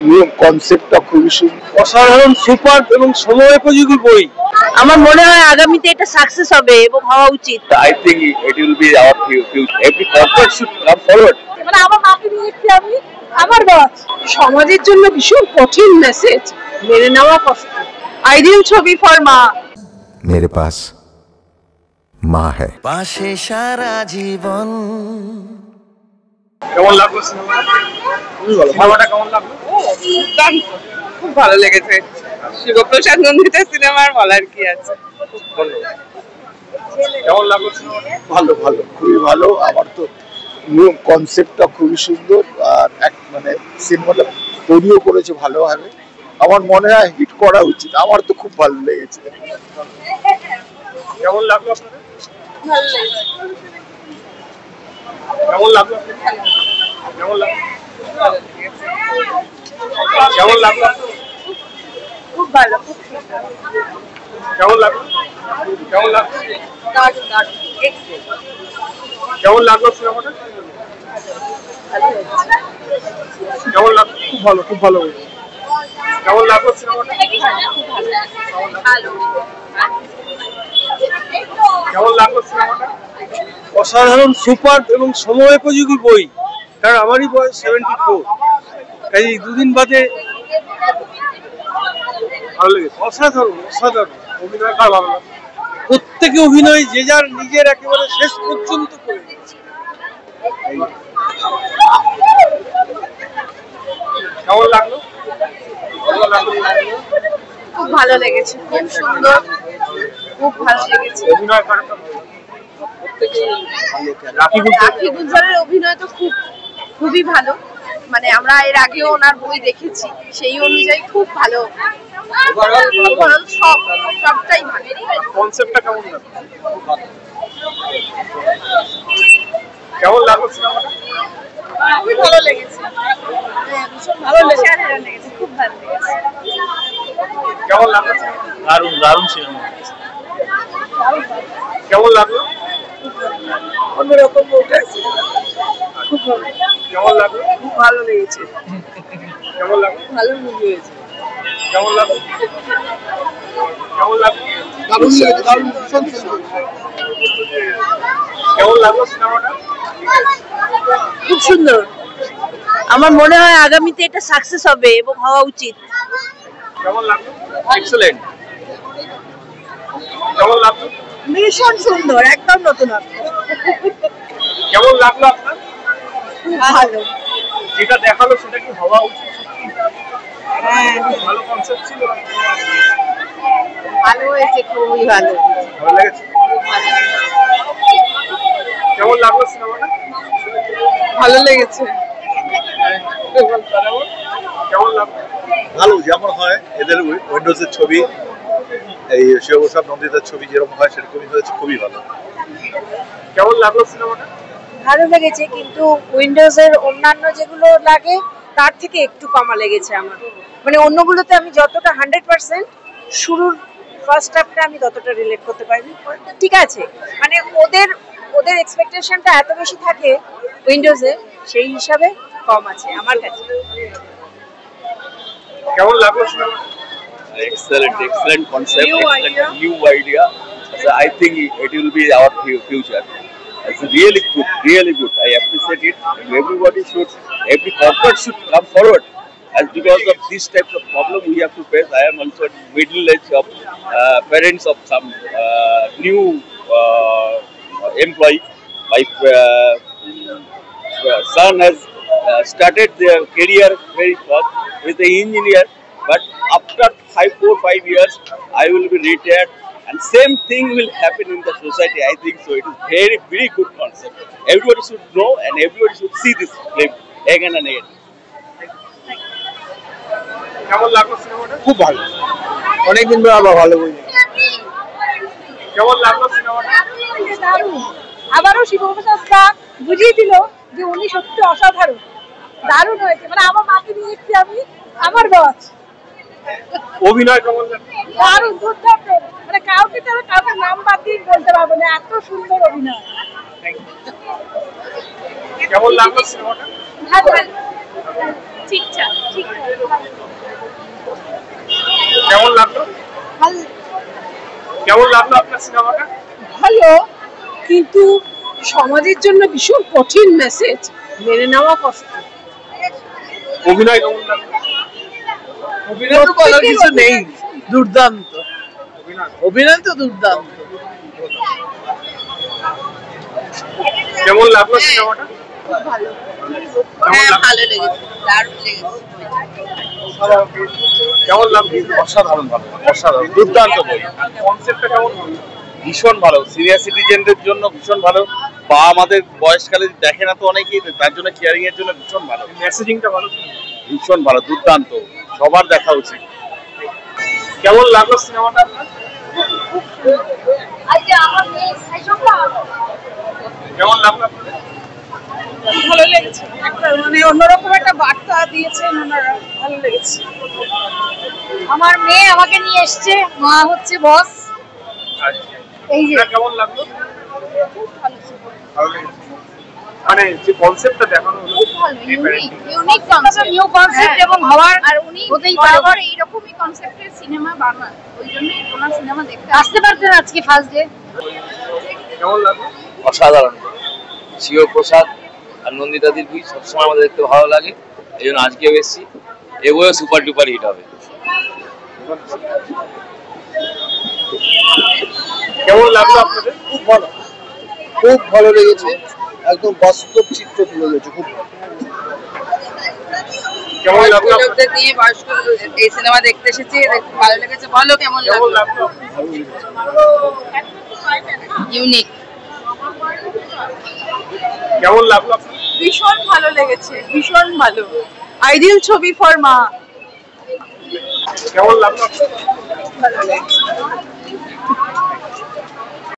কনসেপ্টটা খুবই অসাধারণ, সুপার এবং সময়োপযোগী বই। আমার মনে হয় আগামীতে এটা সাকসেস হবে এবং হওয়া উচিত। I think it will be our future. Every corporate should come forward. মানে আমার মাকে নিয়ে এসেছি আমি, আমার গাছ সমাজের জন্য ভীষণ কঠিন মেসেজ, মেনে নেওয়া কষ্ট। আইডিয়াল ছবি ফর মা। मेरे पास माँ है। পাশে সারা জীবন। কেমন লাগলো সিনেমাটা? সিনেমাটা কেমন লাগলো? খুব ভালো লেগেছে। শিবপ্রসাদ নন্দিতার সিনেমার বলার কি আছে। কেমন লাগলো সিনেমাটা? ভালো ভালো, খুবই ভালো। আমার তো কনসেপ্টটা খুবই সুন্দর, আর মানে সিনেমাটা তৈরিও করেছে ভালোভাবে। আমার মনে হয় হিট করা উচিত। আমার তো খুব ভালো লেগেছে। কেমন লাগলো আপনাদের? ভালো লেগেছে। কেমন লাগলো? কেমন লাগলো? কেমন লাগলো? খুব ভালো, খুব সুন্দর। কেমন লাগলো? কেমন লাগলো? দারুণ দারুণ, এক্সেলেন্ট। কেমন লাগলো সিনেমাটা? কেমন লাগলো? খুব ভালো, খুব ভালো। কেমন লাগলো সিনেমাটা? ভালো। কেমন লাগলো সিনেমাটা? অসাধারণ, সুপার এবং সময়োপযোগী বই। কারণ আমারই বয়স 74, তাই দুদিন বাদে ভালো লেগেছে। অসাধারণ অসাধারণ অভিনয়, কার ভালো লাগে? প্রত্যেকে অভিনয় যে যার নিজের একেবারে শেষ পর্যন্ত করে দিয়েছে। কেমন লাগলো? খুব ভালো লেগেছে, খুব সুন্দর, খুব ভালো লেগেছে। অভিনয় কারটা রাখি গুলজারের অভিনয় তো খুবই ভালো। মানে আমরা এর আগেও ওনার বই দেখেছি, সেই অনুযায়ী খুব ভালো। সবটাই ভালো। কনসেপ্টটা কেমন লাগলো? কেমন লাগলো সিনেমাটা? খুবই ভালো লেগেছে। ভীষণ ভালো লেগেছে, খুব ভালো লেগেছে। কেমন লাগলো? দারুণ দারুণ সিনেমা। কেমন লাগলো? অন্যরকম বইটা খুব ভালো। কেমন লাগলো? খুব ভালো লেগেছে। কেমন লাগলো? ভালো মুভি হয়েছে। কেমন লাগলো? কেমন লাগলো? দারুণ লেগেছে, দারুণ, ভীষণ সুন্দর। কেমন লাগলো সিনেমাটা? খুব সুন্দর। আমার মনে হয় আগামীতে এটা সাকসেস হবে এবং হওয়া উচিত। কেমন লাগলো? এক্সেলেন্ট। কেমন লাগলো? ভীষণ সুন্দর, একদম নতুন। কেমন লাগলো আপনার? ভালো। যেটা দেখালো সেটা কি হওয়া উচিত? হ্যাঁ, ভালো কনসেপ্ট ছিল। ভালো হয়েছে, খুবই ভালো। ভালো লেগেছে। কেমন লাগলো সিনেমাটা? ভালো লেগেছে। কেমন লাগলো? ভালো, যেমন হয় এদের উইন্ডোজের ছবি, এই শিবপ্রসাদ নন্দিতার ছবি যেরকম হয় সেরকমই হয়েছে, খুবই ভালো। কেমন লাগলো সিনেমাটা? ভালো লেগেছে, কিন্তু উইন্ডোজের অন্যান্য যেগুলো লাগে তার থেকে একটু কমা লেগেছে আমার। মানে অন্যগুলোতে আমি যতটা 100% শুরুর ফার্স্ট হাফটা আমি ততটা রিলেট করতে পারিনি। ঠিক আছে, মানে ওদের এক্সপেকটেশনটা এত বেশি থাকে উইন্ডোজে, সেই হিসাবে কম আছে আমার কাছে। কেমন লাগলো সিনেমাটা? Excellent concept, new idea. So I think it will be our future. It's really good. I appreciate it. And every corporate should come forward. As because of these types of problem we have to face. I am also middle age of parents of some new employee. My son has started their career very fast with the engineer, but after 4 or 5 years I will be retired, and same thing will happen in the society. I think so. It is very good concept. Everybody should know and everybody should see this film again and again. কেমন লাগলো সিনেমাটা? খুব ভালো, অনেকদিন পর আবার ভালো বই। কেমন লাগলো সিনেমাটা? আবারও শিবপ্রসাদটা বুঝিয়ে দিল যে উনি সত্যি অসাধারণ, দারুণ হয়েছে। মানে আমার মাকে নিয়ে এসেছি আমি, আমার গাছ। অভিনয় কেমন লাগলো? দারুণ, দুর্দান্ত। মানে কাউকে নাম বাদ দিয়ে বলতে পারবো না, এত সুন্দর অভিনয়। কেমন লাগলো সিনেমাটা? ভালো। ঠিকঠাক কেমন লাগলো ভালো কেমন লাগলো আপনার সিনেমাটা? ভালো, কিন্তু সমাজের জন্য ভীষণ কঠিন মেসেজ, মেনে নেওয়া কষ্ট। অভিনয় কেমন লাগলো? অভিনয় তো বলার কিছু নেই, দুর্দান্ত অভিনয় তো দুর্দান্ত। কেমন লাগলো সিনেমাটা? ভালো, হ্যাঁ ভালো লেগেছে, দারুণ লেগেছে। কেমন লাগলো? অসাধারণ ভালো, অসাধারণ দুর্দান্ত বই। কনসেপ্টটা কেমন হলো? ভীষণ ভালো, সিনিয়র সিটিজেনদের জন্য ভীষণ ভালো, বা আমাদের বয়সকালে দেখে না তো অনেকেই, তার জন্য কেয়ারিং এর জন্য ভীষণ ভালো। মেসেজিংটা ভালো, ভীষণ ভালো, দুর্দান্ত, সবার দেখা উচিত। কেমন লাগলো সিনেমাটা আপনার? কেমন লাগলো আপনাদের? ভালো লেগেছে, একটা মানে অন্যরকম একটা বার্তা দিয়েছেন ওনারা, ভালো লেগেছে। আমার মেয়ে আমাকে নিয়ে এসছে, মা হচ্ছে বস। এই যে কেমন লাগলো? ভালো লেগেছে। মানে যে কনসেপ্টটা দেখানো হলো ইউনিক কনসেপ্ট, নিউ কনসেপ্ট এবং হওয়ার আর উনি হতেই বরাবর এইরকমই কনসেপ্টের সিনেমা বানান, ওই জন্যই ওনার সিনেমা দেখতে আসতে পারতেন আজকে ফার্স্ট ডে। কেমন লাগলো? অসাধারণ। শিবপ্রসাদ আর নন্দিতাদির বই সবসময় আমাদের দেখতে ভালো লাগে, এই জন্য আজকেও এসেছি। এ বইও সুপার ডুপার হিট হবে। কেমন লাগলো আপনাদের? খুব ভালো, খুব ভালো লেগেছে, একদম বাস্তব চিত্র তুলে দিয়েছে, খুব ভালো। কেমন লাগলো আপনাদের? লোকদের নিয়ে বয়স্ক এই সিনেমা দেখতে এসেছি, ভালো লেগেছে। বলো কেমন কেমন লাগলো? লাগলো? ইউনিক, কেমন লাগলো আপনাদের? ভীষণ ভালো লেগেছে, ভীষণ ভালো। আইডিয়াল ছবি ফর মা। কেমন লাগলো আপনাদের? ভালো লেগেছে।